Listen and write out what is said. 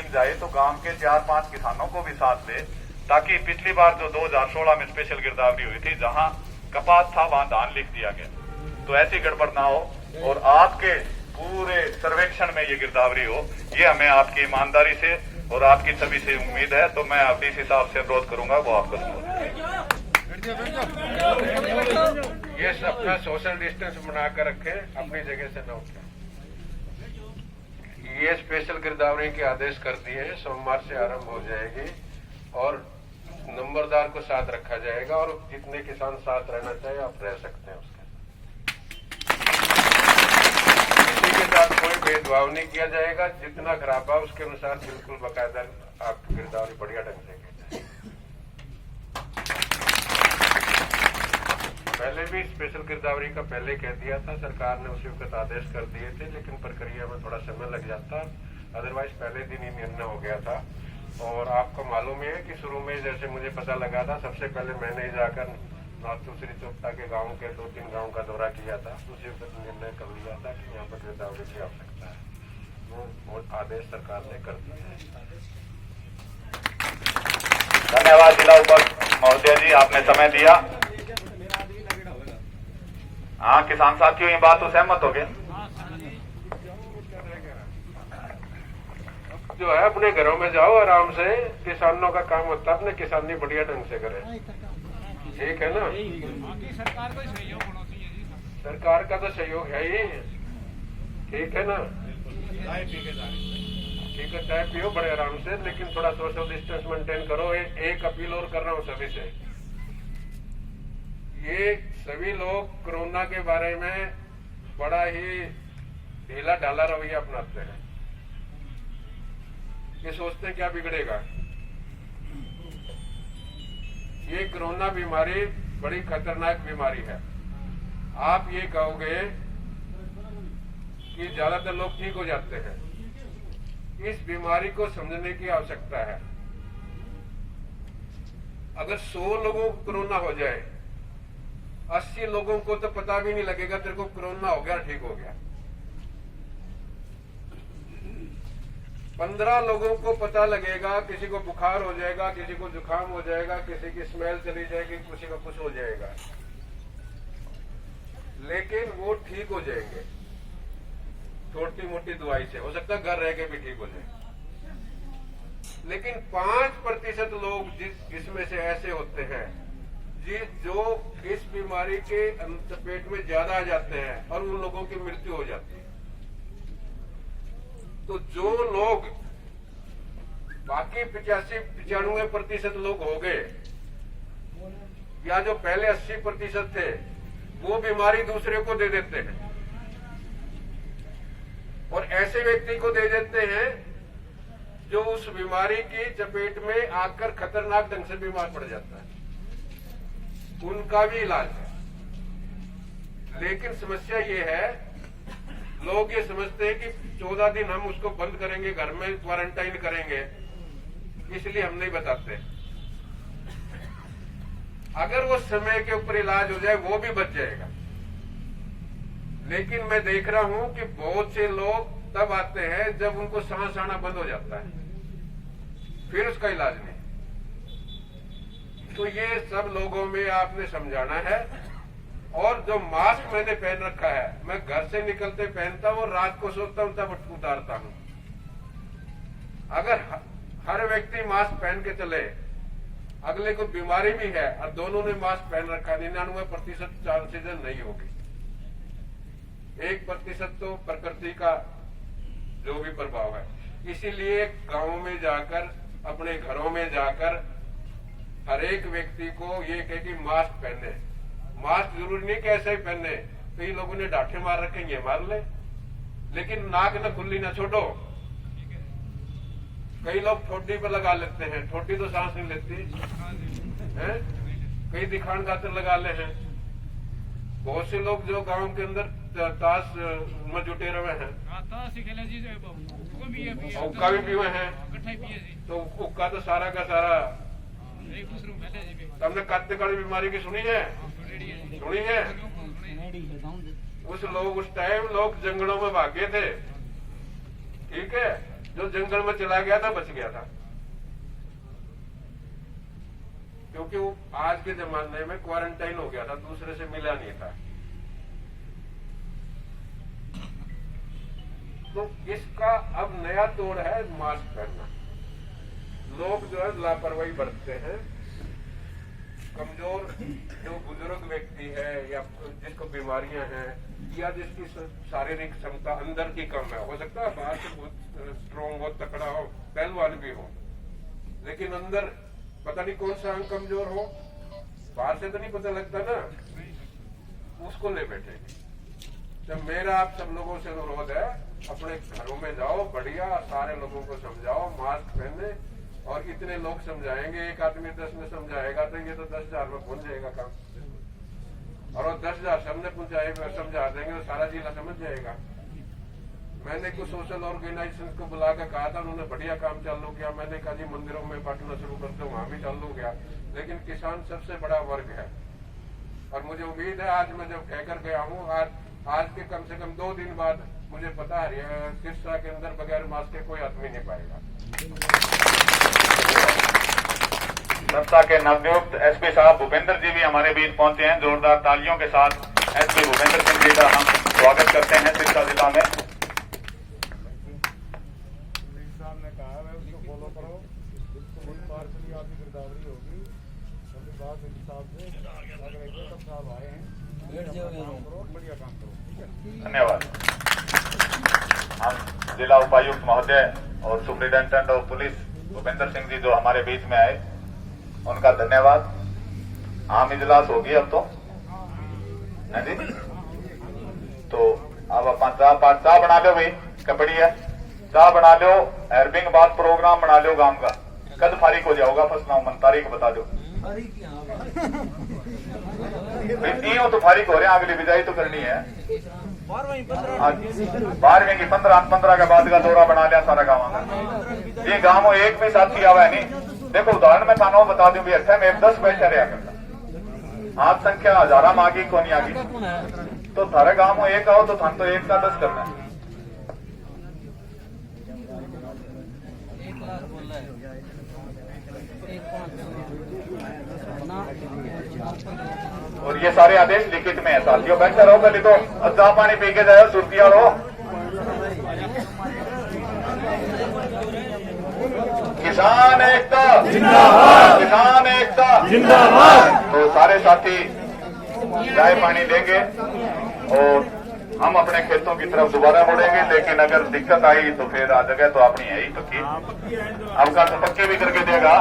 Team जाए तो गांव के 4-5 किसानों को भी साथ ले, ताकि पिछली बार जो 2016 में स्पेशल गिरदावरी हुई थी, जहां कपास था वहां धान लिख दिया गया, तो ऐसी गड़बड़ ना हो और आपके पूरे सर्वेक्षण में ये गिरदावरी हो, ये हमें आपकी ईमानदारी से और आपकी सभी से उम्मीद है। तो मैं डीसी साहब से अनुरोध करूंगा वो आपको ये सबका सोशल डिस्टेंस बनाकर रखें, अपनी जगह से न उठें। ये स्पेशल गिरदावरी के आदेश कर दिए हैं, सोमवार से आरंभ हो जाएगी और नंबरदार को साथ रखा जाएगा और जितने किसान साथ रहना चाहिए आप रह सकते हैं उसके किसी के साथ कोई भेदभाव नहीं किया जाएगा। जितना खराबा उसके अनुसार बिल्कुल बाकायदा आपकी गिरदावरी बढ़िया ढंग से की जाएगी। पहले भी स्पेशल गिरदावरी का पहले कह दिया था, सरकार ने उसी वक्त आदेश कर दिए थे, लेकिन प्रक्रिया में थोड़ा समय लग जाता, अदरवाइज पहले दिन ही निर्णय हो गया था। और आपको मालूम है कि शुरू में जैसे मुझे पता लगा था, सबसे पहले मैंने ही जाकर नाथूश्री चोपता के गांव के 2-3 गांव का दौरा किया था, उसी वक्त निर्णय कर लिया था कि यहाँ पर गिरदावरी की आवश्यकता है, वो आदेश सरकार ने कर दिया है। धन्यवाद जिला उपायुक्त महोदय जी, आपने समय दिया। हाँ किसान साथियों, ये बात तो सहमत हो गए। जो है अपने घरों में जाओ आराम से, किसानों का काम होता है अपने किसानी बढ़िया ढंग से करें, ठीक है ना। सरकार का सहयोग होना चाहिए जी, सरकार का तो सहयोग है ही, ठीक है ना। ठीक है, चाय पियो बड़े आराम से, लेकिन थोड़ा सोशल डिस्टेंस मेंटेन करो। एक अपील और कर रहा हूँ सभी से, ये सभी लोग कोरोना के बारे में बड़ा ही ढीला ढाला रवैया अपनाते हैं। ये सोचते हैं क्या बिगड़ेगा। ये कोरोना बीमारी बड़ी खतरनाक बीमारी है। आप ये कहोगे कि ज्यादातर लोग ठीक हो जाते हैं, इस बीमारी को समझने की आवश्यकता है। अगर 100 लोगों को कोरोना हो जाए, 80 लोगों को तो पता भी नहीं लगेगा तेरे को कोरोना हो गया, ठीक हो गया। 15 लोगों को पता लगेगा, किसी को बुखार हो जाएगा, किसी को जुकाम हो जाएगा, किसी की स्मेल चली जाएगी, किसी का कुछ हो जाएगा, लेकिन वो ठीक हो जाएंगे छोटी मोटी दवाई से। हो सकता है घर रह के भी ठीक हो जाए, लेकिन 5% लोग जिसमें से ऐसे होते हैं जो इस बीमारी के चपेट में ज्यादा आ जाते हैं और उन लोगों की मृत्यु हो जाती है। तो जो लोग बाकी 85-95% लोग हो गए, या जो पहले 80% थे, वो बीमारी दूसरे को दे देते हैं और ऐसे व्यक्ति को दे देते हैं जो उस बीमारी की चपेट में आकर खतरनाक ढंग से बीमार पड़ जाता है। उनका भी इलाज है, लेकिन समस्या ये है, लोग ये समझते हैं कि 14 दिन हम उसको बंद करेंगे, घर में क्वारंटाइन करेंगे, इसलिए हम नहीं बताते। अगर वो समय के ऊपर इलाज हो जाए वो भी बच जाएगा, लेकिन मैं देख रहा हूं कि बहुत से लोग तब आते हैं जब उनको सांस आना बंद हो जाता है, फिर उसका इलाज नहीं। तो ये सब लोगों में आपने समझाना है। और जो मास्क मैंने पहन रखा है, मैं घर से निकलते पहनता हूँ और रात को सोता हूँ तब उतारता हूँ। अगर हर व्यक्ति मास्क पहन के चले, अगले को बीमारी भी है और दोनों ने मास्क पहन रखा, 99% चांसेस नहीं होगी। 1% तो प्रकृति का जो भी प्रभाव है। इसीलिए गांवों में जाकर, अपने घरों में जाकर हर एक व्यक्ति को ये कहे कि मास्क पहने। मास्क जरूरी नहीं कि ऐसे ही पहने, कई लोगों ने डांठे मार रखे, ये मार ले, लेकिन नाक न खुली न छोड़ो। कई लोग ठोडी पर लगा लेते हैं, ठोडी तो सांस नहीं लेती है, कई दिखान खातर लगा ले हैं। बहुत से लोग जो गांव के अंदर ताश में जुटे रहे हैं, हुक्का भी पीवे हैं, तो हुक्का तो सारा का सारा। तुमने काते काली बीमारी की सुनी है? सुनी है? उस टाइम लोग जंगलों में भागे थे, ठीक है, जो जंगल में चला गया था बच गया था, क्योंकि वो आज के जमाने में क्वारंटाइन हो गया था, दूसरे से मिला नहीं था। तो इसका अब नया तोड़ है मास्क पहनना। लोग जो है लापरवाही बरतते हैं। कमजोर जो बुजुर्ग व्यक्ति है या जिसको बीमारियां हैं या जिसकी शारीरिक क्षमता अंदर की कम है, हो सकता है बाहर से बहुत स्ट्रॉन्ग हो, तकड़ा हो, पहलवान भी हो, लेकिन अंदर पता नहीं कौन सा अंग कमजोर हो, बाहर से तो नहीं पता लगता ना, उसको ले बैठेंगे। तो मेरा आप सब लोगों से अनुरोध है, अपने घरों में जाओ, बढ़िया सारे लोगों को समझाओ मास्क पहने, और इतने लोग समझाएंगे, एक आदमी 10 में समझाएगा तो ये तो 10,000 में पहुंच जाएगा काम, और वो 10,000 सबने पहुंचाएगा, समझा देंगे तो सारा जिला समझ जाएगा। मैंने कुछ सोशल ऑर्गेनाइजेशन को बुला कर कहा था, उन्होंने बढ़िया काम चालू किया। मैंने कहा जी मंदिरों में बांटना शुरू कर दो, वहां भी चालू गया। लेकिन किसान सबसे बड़ा वर्ग है, और मुझे उम्मीद है आज मैं जब कहकर गया हूँ, आज के कम से कम 2 दिन बाद मुझे पता है सिरसा के अंदर बगैर मास्क के कोई आदमी नहीं पाएगा। संस्था के नवनियुक्त एसपी साहब भूपेंद्र जी भी हमारे बीच पहुंचे हैं। जोरदार तालियों के साथ एसपी भूपेंद्र सिंह जी का हम स्वागत करते हैं सिरसा जिला में। साहब ने कहा है उसको फॉलो करो, कोई पार्सली आपकी गिरदावरी होगी, कभी बात साहब से अगर एकदम साहब आए हैं, काम करो, बढ़िया काम करो, ठीक है। धन्यवाद। हम जिला उपायुक्त महोदय और superintendent of police Bhupendra Singh ji जो हमारे बीच में आए, उनका धन्यवाद। आम इजलास होगी अब तो, है जी? तो अब अपन चाह बना लो भाई, कबड्डी है, चाह बना लो, हेल्पिंग बात प्रोग्राम बना लो गांव का। कद फारिग हो जाओगा फसना मन, तारीख बता दो। हो तो फारिग हो रहे हैं, अगली विदाई तो करनी है। 12वीं की 15 के बाद का दौरा बना लिया सारा गाँव का। ये गाँव एक भी साथी आवा है नहीं। देखो उदाहरण में थाना बता दूं भी अच्छा में 10 बैठा रहा करता, आज संख्या हजारा में आगी को नहीं आगी, तो थारे गाँव में एक आओ तो थान तो 1 का 10 करना है। और ये सारे आदेश लिखित में है साथियों। बैठे रहो, पहले तो अद्धा पानी पी के जाओ, सुर्तिया रहो। किसान एकता जिंदाबाद, किसान एकता जिंदाबाद। तो सारे साथी चाय पानी देंगे और हम अपने खेतों की तरफ दोबारा मुड़ेंगे। लेकिन अगर दिक्कत आई तो फिर आ जगह तो अपनी है ही पक्की, आपका तो पक्के भी करके देगा।